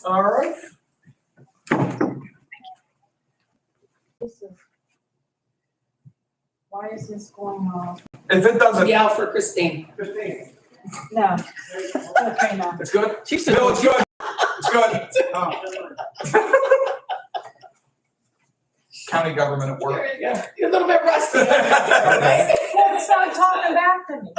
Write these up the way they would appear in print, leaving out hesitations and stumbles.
All right. Why is this going on? If it doesn't. Yell for Christine. Christine. No. Okay, no. It's good? She should. Bill, it's good. It's good. County government at work. You're a little bit rusty. Stop talking back to me.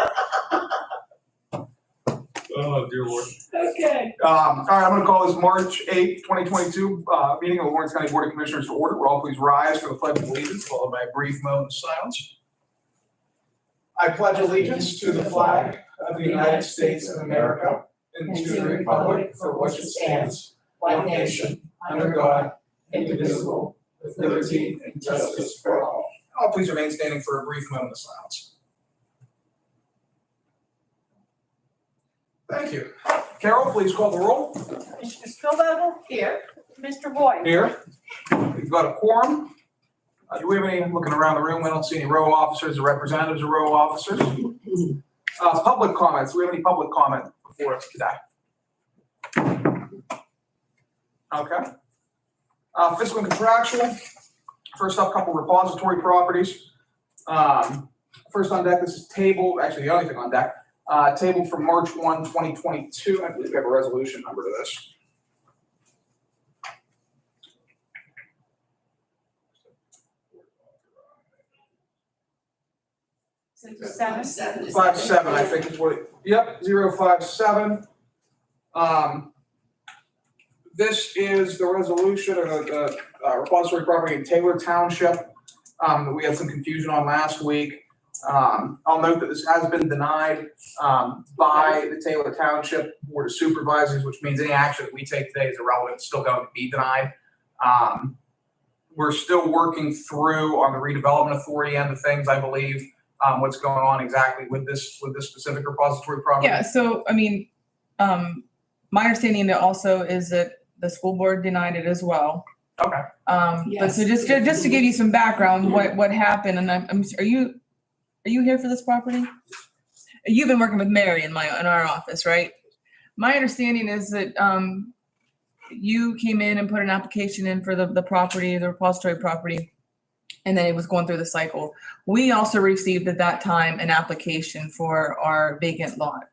Oh, dear Lord. Okay. All right, I'm gonna call this March 8th, 2022, meeting of the Lawrence County Board of Commissioners to order. Will all please rise for the pledge of allegiance, followed by a brief moment of silence. I pledge allegiance to the flag of the United States of America and to the republic for which it stands, one nation, under God, indivisible, with liberty and justice for all. All please remain standing for a brief moment of silence. Thank you. Carol, please call the roll. Mr. Spillvogel? Here. Mr. Boyd? Here. We've got a quorum. Do we have any, looking around the room, I don't see any row officers or representatives of row officers. Public comments. Do we have any public comment before us today? Okay. Fiscal and contractual. First up, couple repository properties. First on deck, this is table, actually the only thing on deck. Table from March 1, 2022. I believe we have a resolution number to this. Seven. 57, I think is what it, yep, 057. This is the resolution of the repository property in Taylor Township that we had some confusion on last week. I'll note that this has been denied by the Taylor Township Board of Supervisors, which means any action that we take today is irrelevant. It's still going to be denied. We're still working through on the redevelopment authority end of things, I believe. What's going on exactly with this specific repository property? Yeah, so I mean, my understanding also is that the school board denied it as well. Okay. But so just to give you some background, what happened, and are you here for this property? You've been working with Mary in our office, right? My understanding is that you came in and put an application in for the property, the repository property, and then it was going through the cycle. We also received at that time an application for our vacant lot.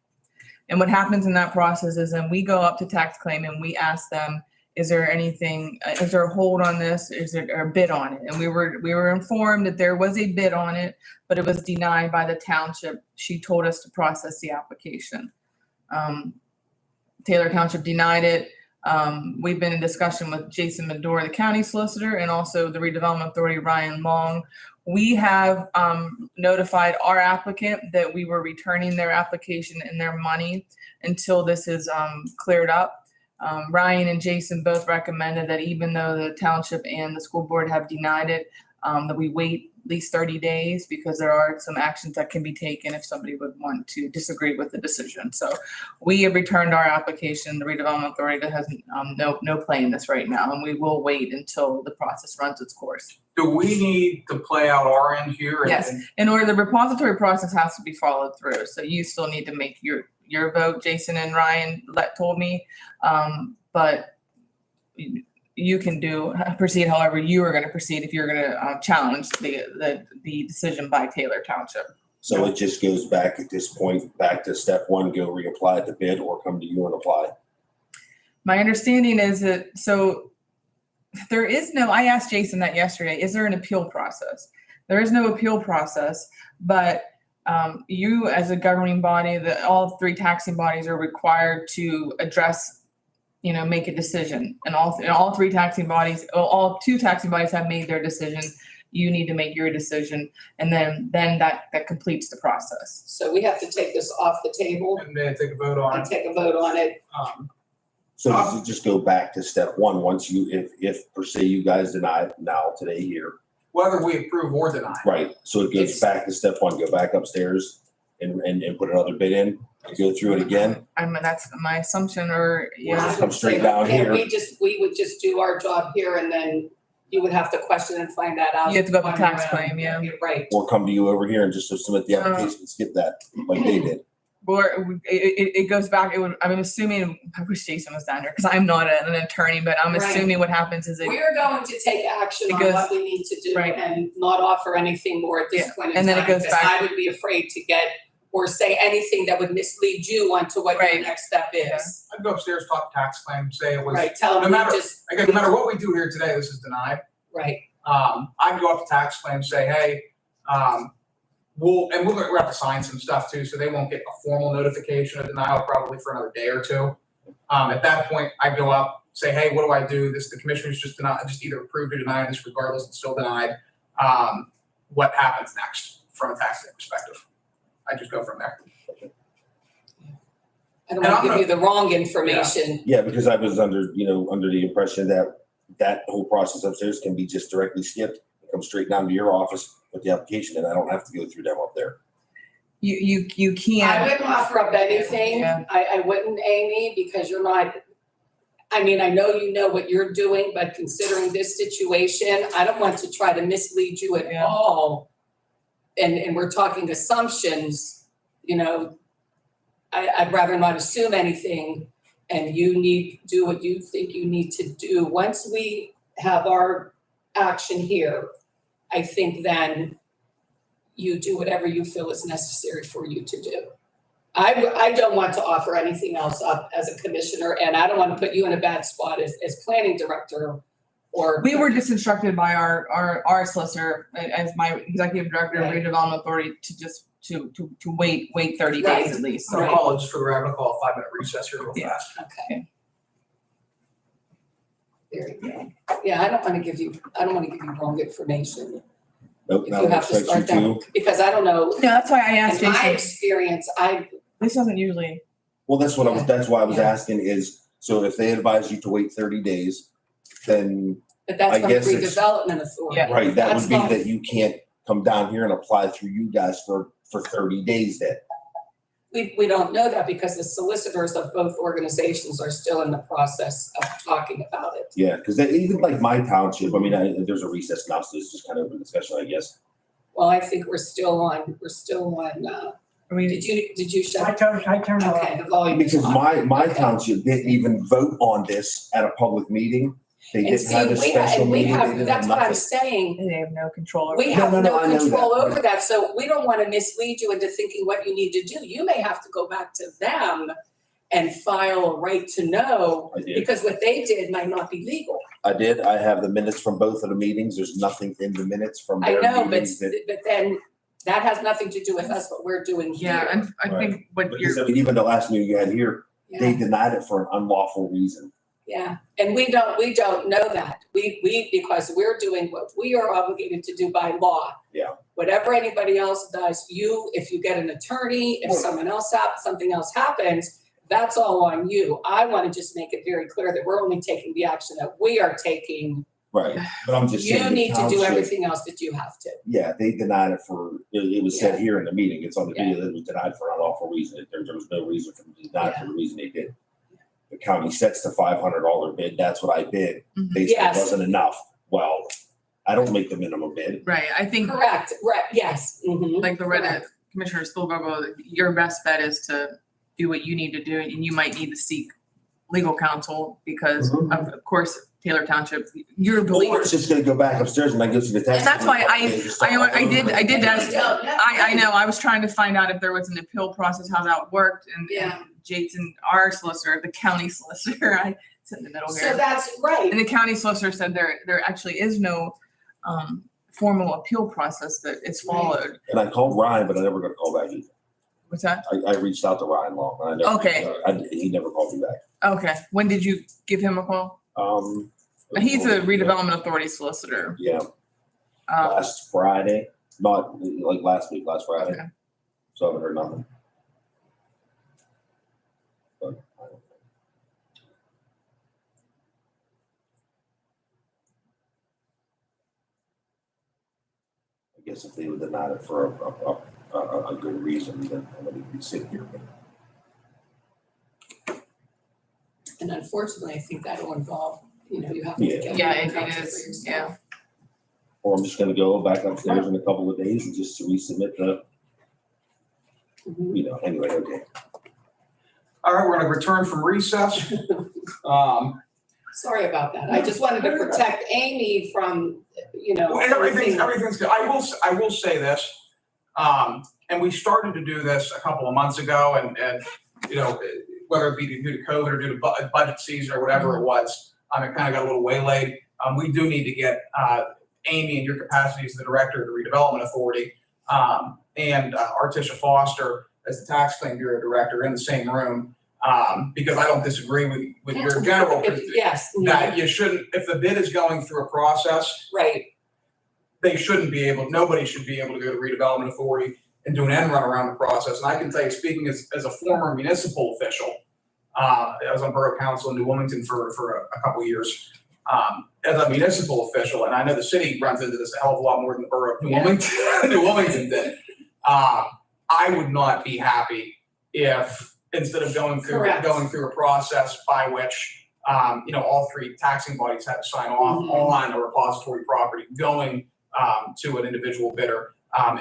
And what happens in that process is then we go up to tax claim and we ask them, is there anything, is there a hold on this? Is there a bid on it? And we were informed that there was a bid on it, but it was denied by the township. She told us to process the application. Taylor Township denied it. We've been in discussion with Jason Medore, the county solicitor, and also the redevelopment authority, Ryan Long. We have notified our applicant that we were returning their application and their money until this is cleared up. Ryan and Jason both recommended that even though the township and the school board have denied it, that we wait at least 30 days because there are some actions that can be taken if somebody would want to disagree with the decision. So we have returned our application. The redevelopment authority that has no play in this right now, and we will wait until the process runs its course. Do we need to play out our end here? Yes, in order, the repository process has to be followed through. So you still need to make your vote. Jason and Ryan told me, but you can proceed however you are going to proceed if you're going to challenge the decision by Taylor Township. So it just goes back at this point, back to step one, go reapply the bid or come to you and apply. My understanding is that, so there is no, I asked Jason that yesterday, is there an appeal process? There is no appeal process, but you as a governing body, all three taxing bodies are required to address, make a decision. And all three taxing bodies, all two taxing bodies have made their decision. You need to make your decision, and then that completes the process. So we have to take this off the table And then take a vote on and it. take a vote on it. So does it just go back to step one once you, if per se you guys deny it now today here, Whether we approve or deny. right? So it goes back to step one, go back upstairs and put another bid in, and go through it again. That's my assumption, or We'll yeah. just come straight down here. We would just do our job here, and then you would have to question and find that out. You have to go up on with tax your own. claim, yeah. You're right. Or come to you over here and just submit the application and skip that like they did. it goes back, I'm assuming, I wish Jason was down here, because I'm not an attorney, but I'm Right. assuming what happens is We are going to take action it on goes- what we need to do right. and not offer anything more at this Yeah, point in and then it time, goes because back- I would be afraid to get or say anything that would mislead you onto what your Right. next step is. I'd go upstairs, talk tax claim, say it was, Right, tell no them matter- we just, again, no matter what we do here today, this is denied. right, I'd go up to tax claim, say, hey, we'll have to sign some stuff too, so they won't get a formal notification of denial probably for another day or two. At that point, I'd go up, say, hey, what do I do? The commissioner's just denied, just either approved or denied this, regardless, it's still denied. What happens next from a tax perspective? I just go from there. I don't wanna give you the wrong information. Yeah, because I was under the impression that whole process upstairs can be just directly skipped, come straight down to your office with the application, and I don't have to go through them up there. You I can't, wouldn't offer up anything, Yeah. I wouldn't, Amy, because you're not, I mean, I know you know what you're doing, but considering this situation, I don't want to try to mislead you at Yeah. all. And we're talking assumptions, I'd rather not assume anything, and you need, do what you think you need to do. Once we have our action here, I think then you do whatever you feel is necessary for you to do. I don't want to offer anything else up as a commissioner, and I don't want to put you in a bad spot as planning director or. we were just instructed by our solicitor, as my executive director of Right. redevelopment authority, to just to wait 30 Right. days at least. So So Right. I'll call it just for the record, I'm gonna call a 5-minute recess here real Yeah. fast. Okay. There you go. Yeah, I don't want to give you wrong information, Nope, if not you have to expect you start to. that, because I don't know, no, that's why I asked in my Jason. experience, This doesn't usually. Well, that's why I was Yeah. asking is, so if they advise you to wait 30 days, then, but that's I from guess it's- redevelopment authority. Yeah. right, that That's would be not- that you can't come down here and apply through you guys for 30 days then. We don't know that because the solicitors of both organizations are still in the process of talking about it. Yeah, because even like my township, I mean, there's a recess now, so it's just kind of a discussion, I guess. Well, I think we're still on, I mean, did you shut? I turned it off. Okay, the volume is Because on. my Okay. township didn't even vote on this at a public meeting. They And didn't see, have a special meeting, they didn't that's have what I'm nothing. saying. they have no control over We it. have No, no I know control that. over that, so we don't wanna mislead you into thinking what you need to do. You may have to go back to them and file a right to know, I did. because what they did might not be legal. I did. I have the minutes from both of the meetings. There's nothing in the minutes from I their know, but, meetings that. but then that has nothing to do with us, what we're doing here. Yeah, and I think what Because, you're, I mean, even the last meeting you had here, they Yeah, denied it for an unlawful reason. yeah, and we don't know that. Because we're doing what we are obligated to do by law. Yeah. Whatever anybody else does, if you get an attorney, if something else happens, that's all on you. I wanna just make it very clear that we're only taking the action that we are taking. Right. But I'm just saying. You the need to do township- everything else that you have to. Yeah, they denied it it was said here in the meeting. It's on the video that it was denied for an unlawful reason. There was no reason for them to deny it for the reason they did. The county sets the $500 bid. That's what I bid. Mhm. They said it Yes. wasn't enough. Well, I don't make the minimum bid. right, I think Correct, right, yes. Mhm. like Loretta, Correct. Commissioner Spielberg, your best bet is to do what you need to do, and you might need to seek legal counsel because Mhm. of course, Taylor Township, you're the Or leader. it's just gonna go back upstairs and I go to the tax. And that's why I did ask, We don't know. I know, I was trying to find out if there was an appeal process, how that worked, and Yeah. Jason, our solicitor, the county solicitor, I sit in the middle So here. that's right. And the county solicitor said there actually is no formal appeal process that is followed. And I called Ryan, but I never got a call back either. What's that? I reached out to Ryan Long. And I never, Okay. he never called me back. Okay, when did you give him a call? He's a redevelopment authority solicitor. Yeah, Um, last Friday, not like last week, last Friday. Okay. So I haven't heard nothing. But I don't know. I guess if they would deny it for a good reason, then I wouldn't be sitting here. And unfortunately, I think that'll involve, you have to Yeah. get Yeah, legal it counsel is, for yourself. Or I'm just gonna go back upstairs in a couple of days and just resubmit you know, anyway, okay. All right, we're gonna return from recess. Sorry about that. I just wanted to protect Amy from, you know. Well, everything's good. I will say this, and we started to do this a couple of months ago, and you know, whether it be due to COVID or due to budget season or whatever it was, it kind of got a little waylaid. We do need to get Amy in your capacity as the director of the redevelopment authority, and Artisha Foster as the tax claim bureau director in the same room, because I don't disagree with your general. Yes. That you shouldn't, if the bid is going through a process, Right. they shouldn't be able, nobody should be able to go to redevelopment authority and do an end run around the process. And I can tell you, speaking as a former municipal official, I was on borough council in New Wilmington for a couple of years. As a municipal official, and I know the city runs into this a hell of a lot more than the borough of New Wilmington did. I would not be happy if, instead of going through a process by which you know, all three taxing bodies had to sign off on a repository property going to an individual bidder,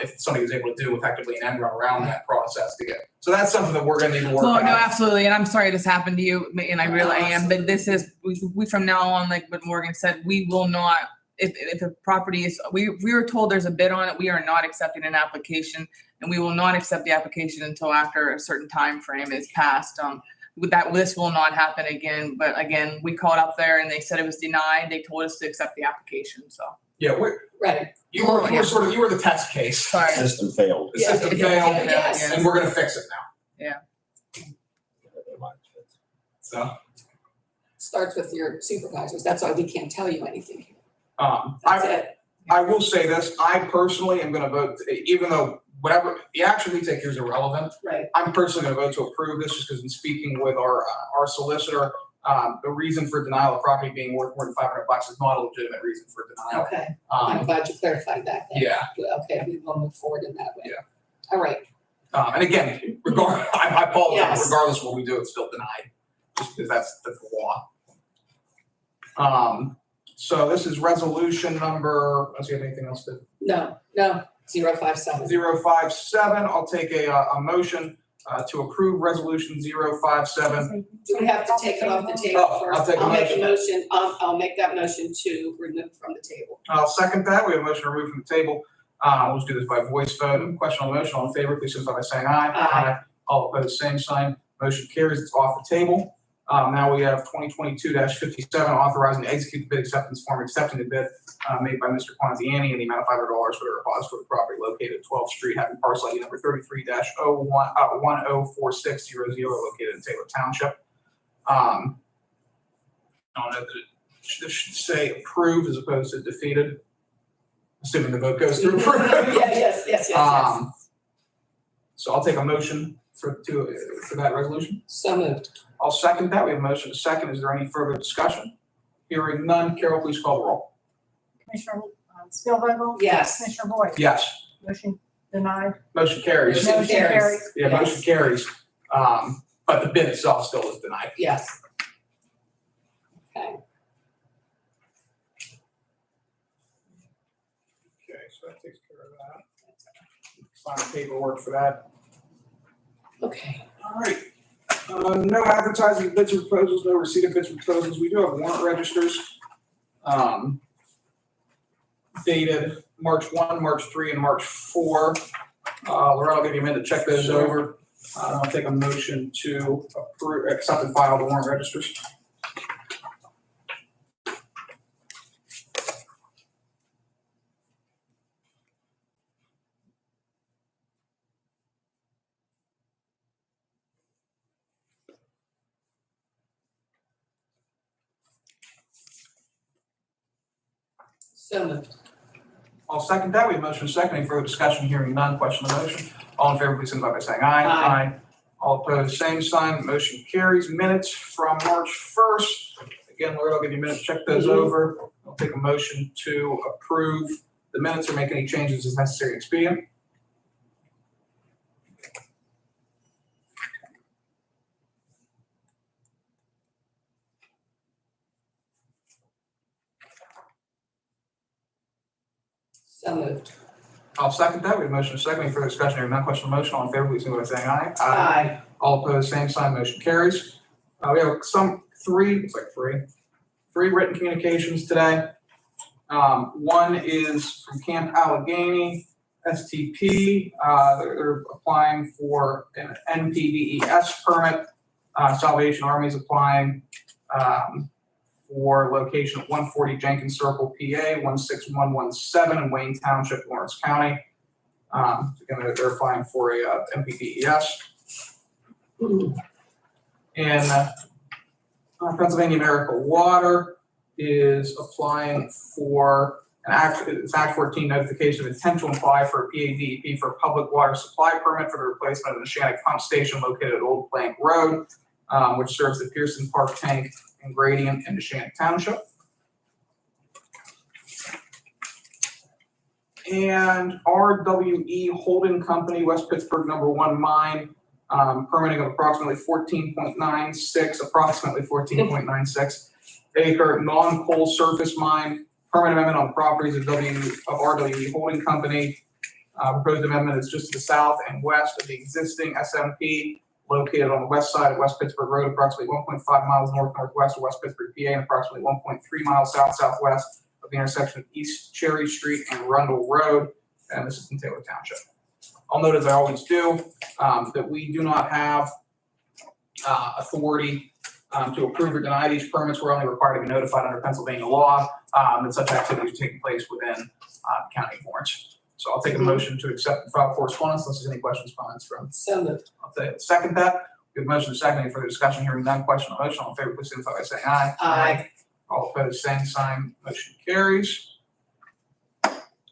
if somebody was able to do effectively an end run around that process to get. So that's something that we're gonna need to work Well, on. no, absolutely, and I'm sorry this happened to you, and I really am, but this is, we from now on, like what Morgan said, we will not, if the property is, we were told there's a bid on it, we are not accepting an application, and we will not accept the application until after a certain time frame is passed. With that, this will not happen again, but again, we called up there and they said it was denied, they told us to accept the application, so. Yeah, Right. you were the test case. Sorry. System failed. The system failed, Yes. and we're gonna fix it now. So, Starts with your supervisors. That's why we can't tell you anything. That's That's it. I will say this, I personally am gonna vote, even though whatever, the action we take here is irrelevant, Right. I'm personally gonna vote to approve this, just because in speaking with our solicitor, the reason for denial of property being worth more than $500 is not a legitimate reason for denial. Okay. I'm glad you clarified that then. Yeah, Okay, we will move forward in that way. Yeah. All right. and again, I apologize, Yes. regardless of what we do, it's still denied, just because that's the law. So this is resolution number, let's see if anything else to. No, 057. 057, I'll take a motion to approve resolution 057. Do we have to take it off the table Oh, first? I'll take a make a motion, I'll make that motion to remove from the table. I'll second that. We have a motion to remove from the table. We'll just do this by voice vote. Question on the motion, all in favor, please signify by saying aye. Aye. All opposed, same sign. Motion carries, it's off the table. Now we have 2022-57, authorizing to execute the bid acceptance form, accepting the bid made by Mr. Ponziani in the amount of $500 for the repository property located at 12th Street, having parcel ID number 33-104600 located in Taylor Township. I don't know that this should say approved as opposed to defeated, assuming the vote goes through. Yes. So I'll take a motion for that resolution. So moved. I'll second that. We have a motion to second. Is there any further discussion? Hearing none. Carol, please call the roll. Commissioner Spielvogel? Yes. Commissioner Boyd? Yes. Motion denied. Motion carries. Motion carries. Yeah, Yes. motion carries. But the bid itself still is denied. Yes. Okay. Okay, so that takes care of that. Sign the paperwork for that. Okay. All right. No advertising of bids or proposals, no receipt of bids or proposals. We do have warrant registers. Dated March 1, March 3, and March 4. Loretta, I'll give you a minute to check those over. I'll take a motion to approve, accept and file the warrant registers. So moved. I'll second that. We have motion and second. Any further discussion? Hearing none. Question on the motion. All in favor, please signify by saying aye. Aye. All opposed, same sign. Motion carries. Minutes from March 1st. Again, Loretta, I'll give you a minute to check those over. I'll take a motion to approve the minutes or make any changes as necessary and expedient. So moved. I'll second that. We have a motion and a second. Any further discussion? Hearing none, question on the motion. All in favor, please signify by saying aye. Aye. All opposed, same sign, motion carries. We have three written communications today. One is from Camp Allegheny, STP. They're applying for an NPDES permit. Salvation Army is applying for location at 140 Jenkins Circle, PA, 16117 in Wayne Township, Lawrence County. Again, they're applying for a NPDES. And Pennsylvania America Water is applying for it's Act 14 notification of intent to apply for a PADEP for a public water supply permit for the replacement of the Neshannock Pump Station located at Old Plank Road, which serves the Pearson Park Tank and Gradient in Neshannock Township. And RWE Holding Company, West Pittsburgh #1 mine, permitting of approximately 14.96 acre non-coal surface mine. Permit amendment on properties of RWE Holding Company. Proposed amendment is just to the south and west of the existing SMP located on the west side of West Pittsburgh Road, approximately 1.5 miles northwest of West Pittsburgh, PA, and approximately 1.3 miles southwest of the intersection of East Cherry Street and Rundle Road. And this is in Taylor Township. I'll note, as I always do, that we do not have authority to approve or deny these permits. We're only required to be notified under Pennsylvania law that such activities are taking place within the county of Lawrence. So I'll take a motion to accept and file correspondence unless there's any questions, comments from. So moved. I'll second that. We have a motion and a second. Any further discussion? Hearing none, question on the motion. All in favor, please signify by saying aye. Aye. All opposed, same sign. Motion carries.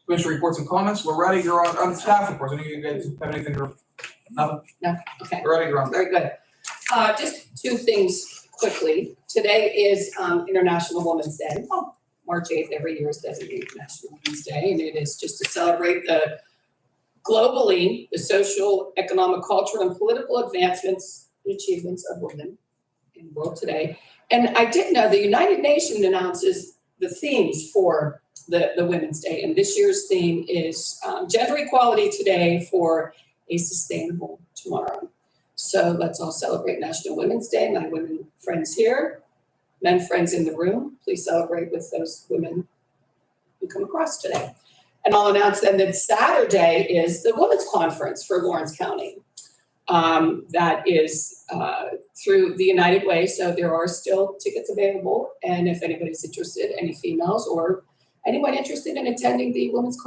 Commissioner reports and comments. Loretta, you're on staff reports. Any of you guys have anything to? Nothing? No, okay. Loretta, you're on. Very good. Just two things quickly. Today is International Women's Day. March 8th every year is designated National Women's Day, and it is just to celebrate globally the social, economic, cultural, and political advancements and achievements of women in the world today. And I did know the United Nations announces the themes for the Women's Day, and this year's theme is gender equality today for a sustainable tomorrow. So let's all celebrate National Women's Day. My women friends here, men friends in the room, please celebrate with those women who come across today. And I'll announce then that Saturday is the Women's Conference for Lawrence County. That is through the United Way, so there are still tickets available. And if anybody's interested, any females or anyone interested in attending the Women's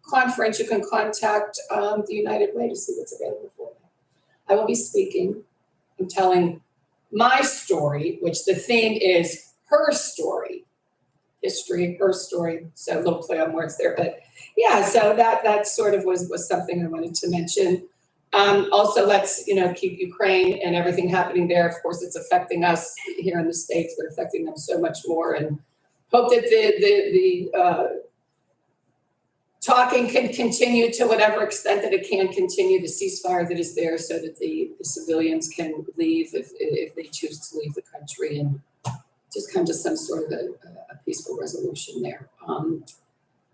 Conference, you can contact the United Way to see what's available for them. I will be speaking and telling my story, which the theme is her story, history, her story. So a little play on words there, but yeah. So that sort of was something I wanted to mention. Also, let's keep Ukraine and everything happening there. Of course, it's affecting us here in the States, but affecting them so much more. And hope that the talking can continue to whatever extent that it can continue, the ceasefire that is there, so that the civilians can leave if they choose to leave the country, and just come to some sort of a peaceful resolution there. On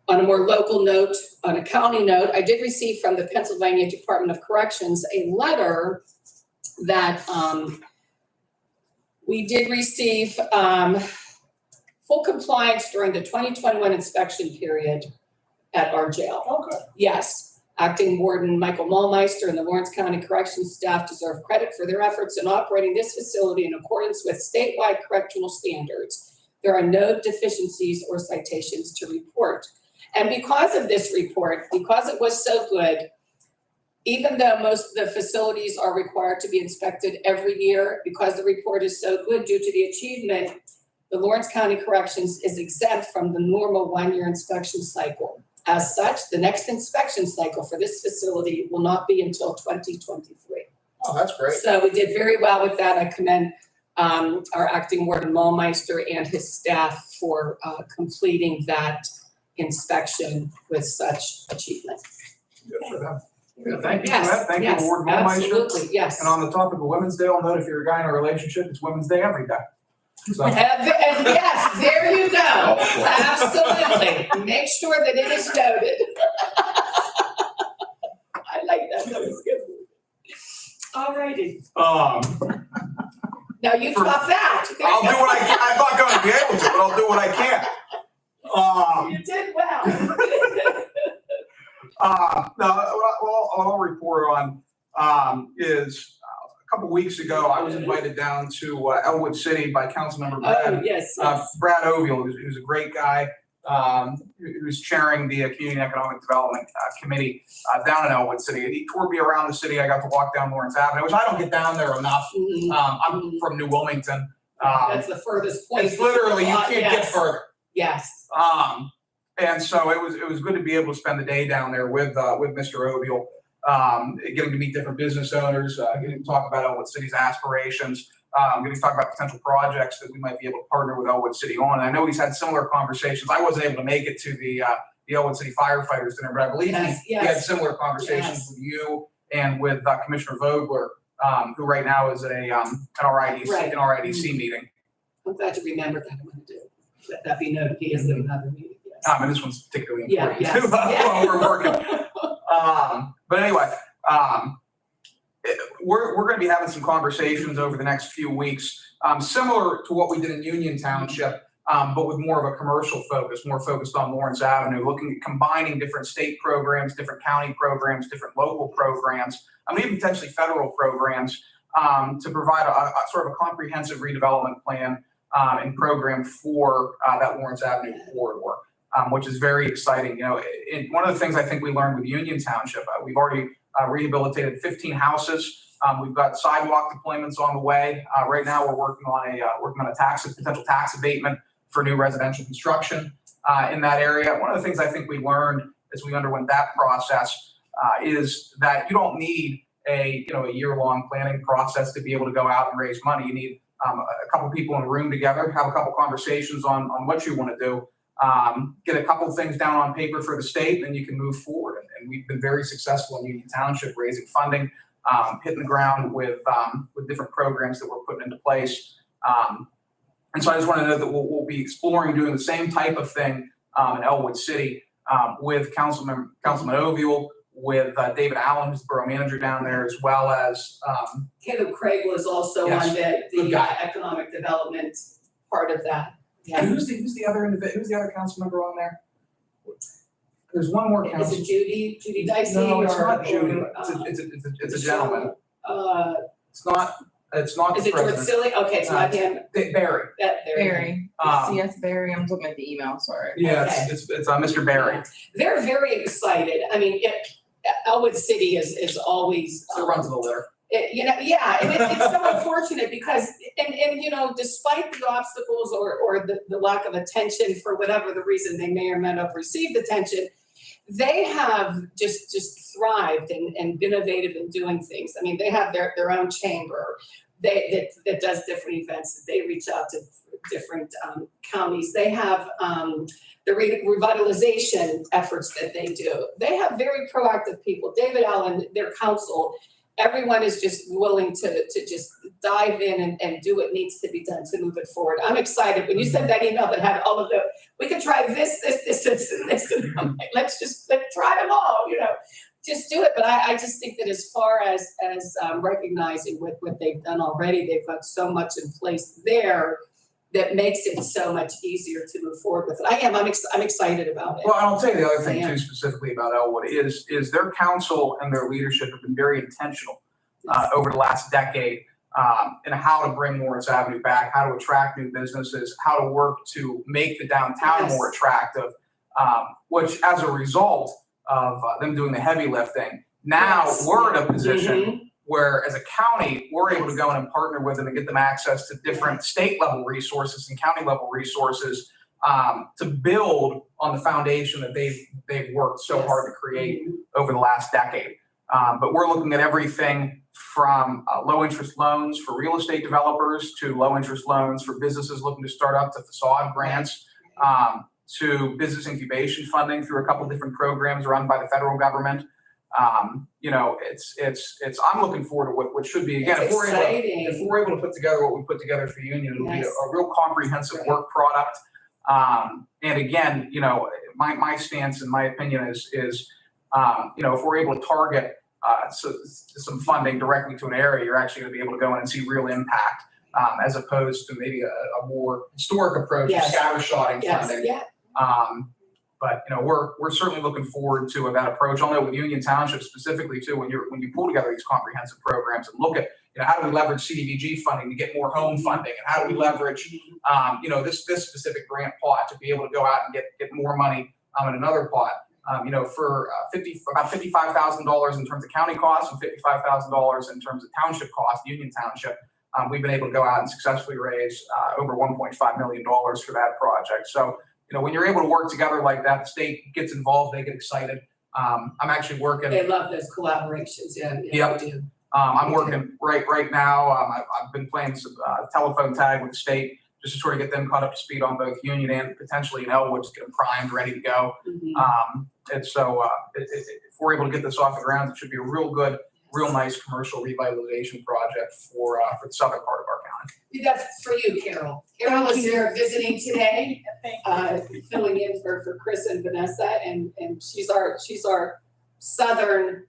a more local note, on a county note, I did receive from the Pennsylvania Department of Corrections a letter that we did receive full compliance during the 2021 inspection period at our jail. Okay. Yes, Acting Warden Michael Mullmeister and the Lawrence County Corrections staff deserve credit for their efforts in operating this facility in accordance with statewide correctional standards. There are no deficiencies or citations to report. And because of this report, because it was so good, even though most of the facilities are required to be inspected every year, because the report is so good due to the achievement, the Lawrence County Corrections is exempt from the normal one-year inspection cycle. As such, the next inspection cycle for this facility will not be until 2023. Oh, that's great. So we did very well with that. I commend our Acting Warden Mullmeister and his staff for completing that inspection with such achievement. Good for them. Good. Thank you for Yes, that. Thank yes, you, Warden Mullmeister. absolutely, yes. And on the topic of Women's Day, I'll note if you're a guy in a relationship, it's Women's Day every day. So, Yes, there you go. Absolutely. Make sure that it is noted. I like that. That was good. All righty. Now you top that. I'll do what I can. I'm not going to be able to, but I'll do what I can. You did well. Now, what I'll report on is a couple weeks ago, I was invited down to Elwood City by Councilmember Brad. Oh, yes. Brad Oviel, who's a great guy, who's chairing the Community and Economic Development Committee down in Elwood City. He toured me around the city. I got to walk down Lawrence Avenue, which I don't get down there enough. I'm from New Wilmington. That's the furthest place. It's literally, you can't get further. Yes. And so it was good to be able to spend the day down there with Mr. Oviel, getting to meet different business owners, getting to talk about Elwood City's aspirations, getting to talk about potential projects that we might be able to partner with Elwood City on. And I know he's had similar conversations. I wasn't able to make it to the Elwood City firefighters dinner, but I believe he had similar conversations with you and with Commissioner Vogler, who right now is an RIDC meeting. I'm glad you remembered that. I'm going to do. Let that be noted. He is in another meeting. Yes. And this one's particularly important yes. too, while we're working. But anyway, we're going to be having some conversations over the next few weeks, similar to what we did in Union Township, but with more of a commercial focus, more focused on Lawrence Avenue, looking at combining different state programs, different county programs, different local programs, even potentially federal programs, to provide a sort of a comprehensive redevelopment plan and program for that Lawrence Avenue corridor. Which is very exciting. You know, one of the things I think we learned with Union Township, we've already rehabilitated 15 houses. We've got sidewalk deployments on the way. Right now, we're working on a potential tax abatement for new residential construction in that area. One of the things I think we learned as we underwent that process is that you don't need a year-long planning process to be able to go out and raise money. You need a couple people in a room together, have a couple conversations on what you want to do. Get a couple things down on paper for the state, then you can move forward. And we've been very successful in Union Township raising funding, hitting the ground with different programs that we're putting into place. And so I just want to know that we'll be exploring doing the same type of thing in Elwood City with Councilman Oviel, with David Allen, who's the borough manager down there, as well as Caleb Craig was also on the economic development part of that. Yeah. And who's the other council member on there? There's one more council. Is it Judy Dicey? No, it's not Judy. Or, it's a gentleman. It's not Is the it George president. Silly? Okay, it's not him. Barry. Barry. CS Barry. I'm looking at the email. Sorry. Yeah, Okay. it's Mr. Barry. They're very excited. I mean, Elwood City is always So runs the litter. and it's so unfortunate because despite the obstacles or the lack of attention for whatever the reason they may or may not have received attention, they have just thrived and been innovative in doing things. I mean, they have their own chamber that does different events. They reach out to different counties. They have the revitalization efforts that they do. They have very proactive people. David Allen, their council, everyone is just willing to just dive in and do what needs to be done to move it forward. I'm excited. When you sent that email that had all of we could try this, and I'm like, let's try them all, just do it. But I just think that as far as recognizing what they've done already, they've got so much in place there that makes it so much easier to move forward with it. I'm excited about it. Well, and I'll tell you the other thing too, specifically about Elwood is their council and their leadership have been very intentional over the last decade in how to bring Lawrence Avenue back, how to attract new businesses, how to work to make the downtown more attractive, which as a result of them doing the heavy lifting, now we're in a position where as a county, we're able to go in and partner with them and get them access to different state level resources and county level resources to build on the foundation that they've worked so hard to create over the last decade. But we're looking at everything from low interest loans for real estate developers to low interest loans for businesses looking to start up to facade grants to business incubation funding through a couple different programs run by the federal government. You know, I'm looking forward to what should be, again, It's exciting. if we're able to put together what we put together for Union, it'll be Yes. a real comprehensive work product. And again, you know, my stance and my opinion is, you know, if we're able to target some funding directly to an area, you're actually going to be able to go in and see real impact, as opposed to maybe a more historic approach of Yes. scattershotting Yes, funding. yeah, But you know, we're certainly looking forward to that approach. I'll know with Union Township specifically too, when you pull together these comprehensive programs and look at, you know, how do we leverage CDBG funding to get more home funding, and how do we leverage, you know, this specific grant pot to be able to go out and get more money in another pot. You know, for about $55,000 in terms of county costs and $55,000 in terms of township costs, Union Township, we've been able to go out and successfully raise over $1.5 million for that project. So, you know, when you're able to work together like that, the state gets involved, they get excited. I'm actually working. they love those collaborations, yeah, Yep. they do. I'm working right now. I've been playing some telephone tag with the state just to sort of get them caught up to speed on both Union and potentially in Elwood, just get them primed, ready to go. Mhm. And so if we're able to get this off the ground, it should be a real good, real nice commercial revitalization project for the southern part of our county. That's for you, Carol. Carol is here visiting today, filling in for Chris and Vanessa, and she's our southern,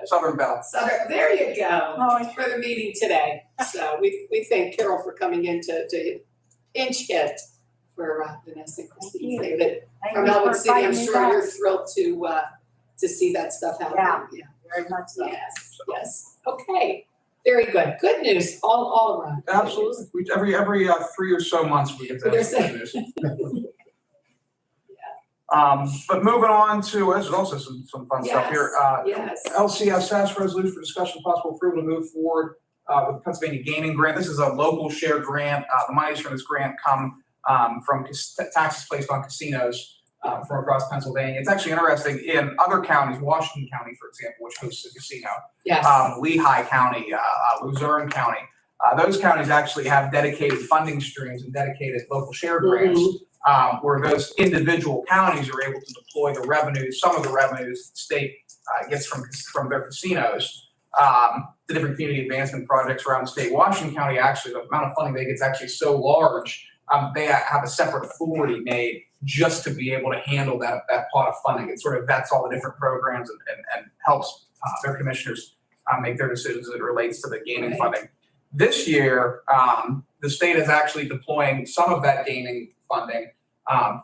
Southern Belle. there you go, Oh, for the meeting today. So we thank Carol for coming in to pinch hit for Vanessa and Christine. Thank you. David, thank from you Elwood for City, I'm inviting me sure back. you're thrilled to see that stuff happen. Yeah. Very much so. Yes, yes. Okay, very good. Good news all around. Absolutely. Every 3 or so months we get But they're that news. But moving on to, there's also some fun stuff here. Yes. LCSS resolution for discussion of possible approval to move forward with the Pennsylvania Gaming Grant. This is a local share grant. The monies from this grant come from taxes placed on casinos from across Pennsylvania. It's actually interesting, in other counties, Washington County, for example, which hosts a casino, Yes. Lehigh County, Luzerne County, those counties actually have dedicated funding streams and dedicated local share grants. Where those individual counties are able to deploy the revenues, some of the revenues the state gets from their casinos, to different community advancement projects around the state. Washington County, actually, the amount of funding they get is actually so large, they have a separate authority made just to be able to handle that pot of funding. It sort of vets all the different programs and helps their commissioners make their decisions as it relates to the gaming Right. funding. This year, the state is actually deploying some of that gaming funding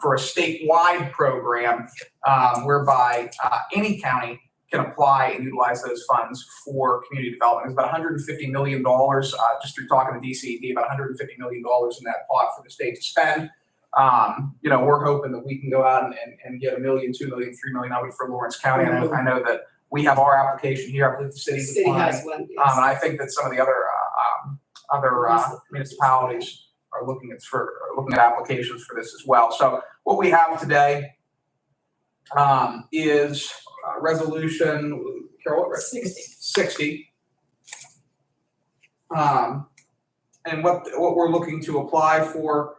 for a statewide program whereby any county can apply and utilize those funds for community development. It's about $150 million, just through talking to DCED, about $150 million in that pot for the state to spend. You know, we're hoping that we can go out and get $1 million, $2 million, $3 million of it for Lawrence County. I know that we have our application here. I believe the city's City applying. has one, And yes. I think that some of the other municipalities are looking at applications for this as well. So what we have today is resolution, Carol, what, 60. And what we're looking to apply for,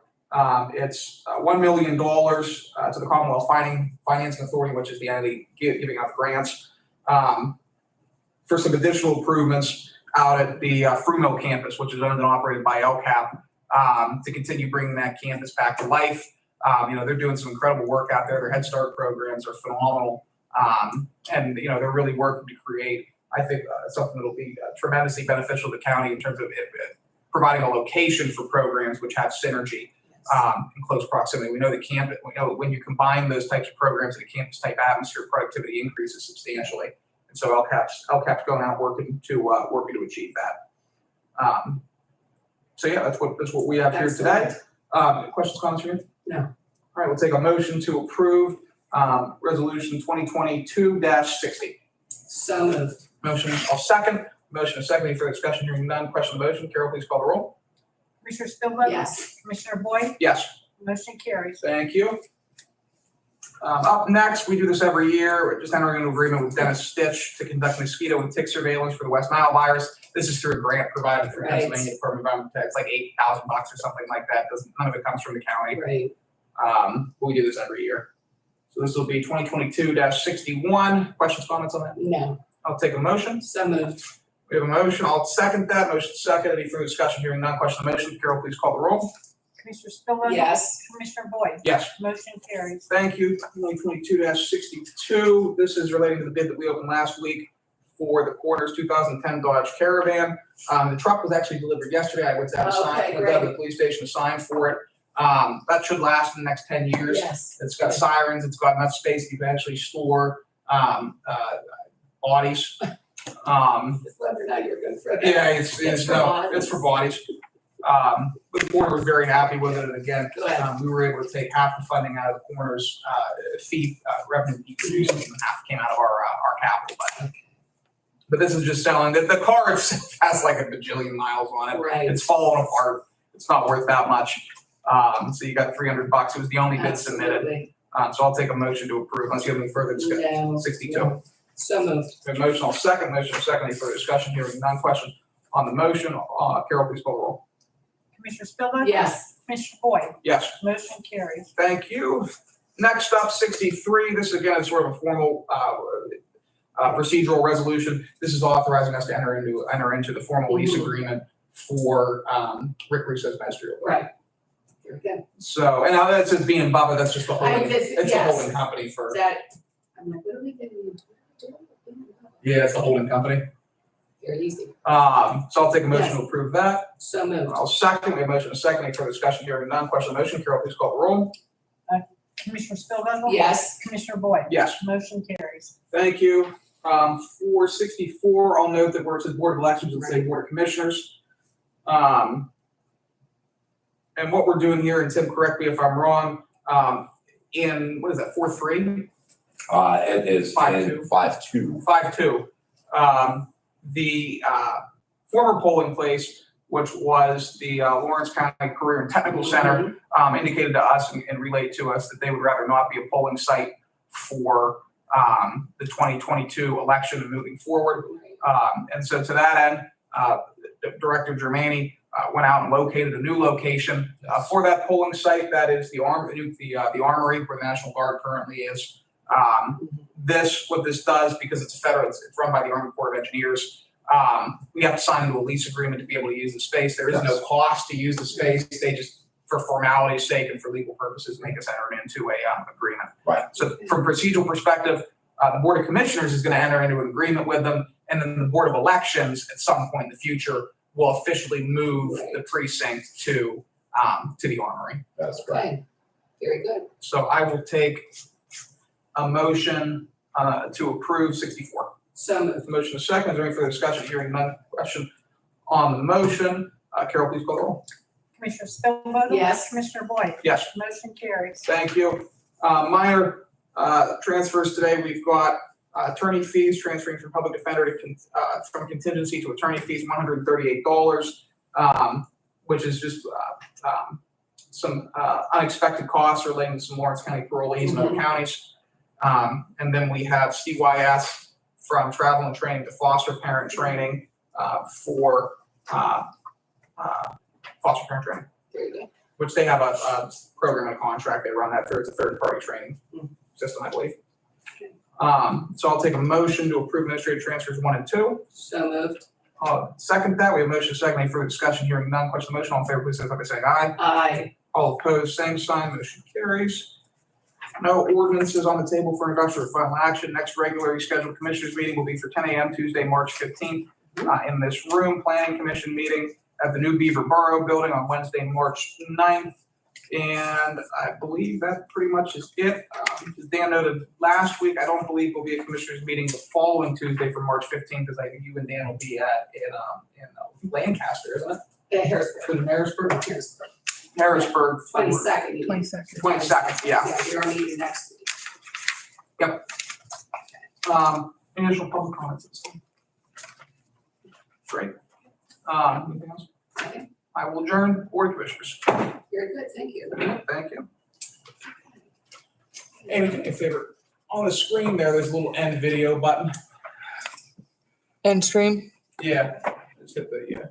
it's $1 million to the Commonwealth Financing Authority, which is the entity giving out the grants, for some additional improvements out at the Fruit Mill campus, which is owned and operated by LCAP, to continue bringing that campus back to life. You know, they're doing some incredible work out there. Their Head Start programs are phenomenal. And, you know, they're really working to create, I think, something that'll be tremendously beneficial to the county in terms of providing a location for programs which have synergy in close proximity. We know the campus, we know when you combine those types of programs in a campus type atmosphere, productivity increases substantially. And so LCAP's going out working to achieve that. So yeah, that's what we have here today. Questions, comments from you? No. All right, we'll take a motion to approve resolution 2022-60. So moved. Motion, I'll second. Motion is second. Any further discussion? Hearing none. Question on the motion. Carol, please call the roll. Commissioner Spillier. Yes. Commissioner Boyd. Yes. Motion carries. Thank you. Up next, we do this every year. We're just entering an agreement with Dennis Stitch to conduct mosquito and tick surveillance for the West Nile virus. This is through a grant provided from Right. Pennsylvania Department of Environmental Protection. It's like $8,000 or something like that. None of it comes from the county. Right. We do this every year. So this will be 2022-61. Questions, comments on that? No, I'll take a motion. so moved. We have a motion. I'll second that. Motion second. Any further discussion? Hearing none. Question on the motion. Carol, please call the roll. Commissioner Spillwinkle? Yes, Commissioner Boyd? Yes. Motion carries. Thank you. 2022-62. This is relating to the bid that we opened last week for the Corners 2010 Dodge Caravan. The truck was actually delivered yesterday. I went down to sign, Okay, went down to great. the police station to sign for it. That should last the next 10 years. yes. It's got sirens. It's got enough space to actually store bodies. Whether or not you're good for that. Yeah, it's for bodies. it's for bodies. The Corner was very happy with it, and again, Good. we were able to take half the funding out of the Corner's fee revenue decrease, and half came out of our capital budget. But this is just selling the car itself has like a bajillion miles on it. Right. It's falling apart. It's not worth that much. So you got $300. It was the only bid submitted. Absolutely. So I'll take a motion to approve unless you have any further discussion. No. 62. No. So moved. A motion, I'll second. Motion second. Any further discussion? Hearing none. Question on the motion. Carol, please call the roll. Commissioner Spillwinkle? Yes, Commissioner Boyd? Yes. Motion carries. Thank you. Next up, 63. This again is sort of a formal procedural resolution. This is authorizing us to enter into the formal lease Mhm. agreement for Rick Russo's ministry. right. Very good. So, and now that's just being Bubba, that's just the holding, just- it's the yes. holding company for, That, I'm like, what are we getting into? yeah, it's the holding company. Very easy. So I'll take a motion Yes. to approve that. So moved. I'll second. We have a motion, a second. Any further discussion? Hearing none. Question on the motion. Carol, please call the roll. Commissioner Spillwinkle? Yes, Commissioner Boyd? Yes. Motion carries. Thank you. For 64, I'll note that where it says Board of Elections, it'll say Board of Commissioners. And what we're doing here, and Tim, correct me if I'm wrong, in, what is that, 4-3? It is 5-2. 5-2. 5-2. The former polling place, which was the Lawrence County Career and Technical Center, indicated to us and relayed to us that they would rather not be a polling site for the 2022 election and moving forward. And so to that end, Director Germani went out and located a new location for that polling site. That is the Armory, where the National Guard currently is. What this does, because it's a federal, it's run by the Army Corps of Engineers. We have to sign into a lease agreement to be able to use the space. There is no cost to use the space. They just, for formality's sake and for legal purposes, make us enter into a agreement. Right. So from a procedural perspective, the Board of Commissioners is going to enter into an agreement with them, and then the Board of Elections at some point in the future will officially move the precinct to the Armory. That's correct. okay. Very good. So I will take a motion to approve 64. So moved. With the motion is second, is there any further discussion? Hearing none. Question on the motion. Carol, please call the roll. Commissioner Spillwinkle? Yes. Commissioner Boyd? Yes. Motion carries. Thank you. Minor transfers today. We've got attorney fees transferring from public defender to from contingency to attorney fees, $138, which is just some unexpected costs relating to some Lawrence County parolees and other counties. And then we have CYS from travel and training to foster parent training for foster parent training, Very good. which they have a program and a contract. They run that through. It's a third-party training system, I believe. So I'll take a motion to approve administrative transfers 1 and 2. So moved. Second that, we have motion second. Any further discussion? Hearing none. Question on the motion. All in favor, please signify by saying aye. Aye. All opposed, same sign. Motion carries. No ordinances on the table for introduction or final action. Next regularly scheduled commissioners meeting will be for 10 a.m. Tuesday, March 15th in this room. Planning Commission meeting at the new Beaver Borough building on Wednesday, March 9th. And I believe that pretty much is it. As Dan noted last week, I don't believe will be a commissioners meeting the following Tuesday for March 15th, because I think you and Dan will be in Lancaster, isn't it? Harrisburg. In Harrisburg? Harrisburg. Harrisburg. for- 22nd. 22nd. 22nd, yeah. Yeah, you're meeting next week. Initial public comments. at this time. Great. Anything else? Okay. I will adjourn. Board of Commissioners. Very good, thank you. Thank you. Amy, do me a favor. On the screen there's a little end video button. End stream. Yeah. Just hit the,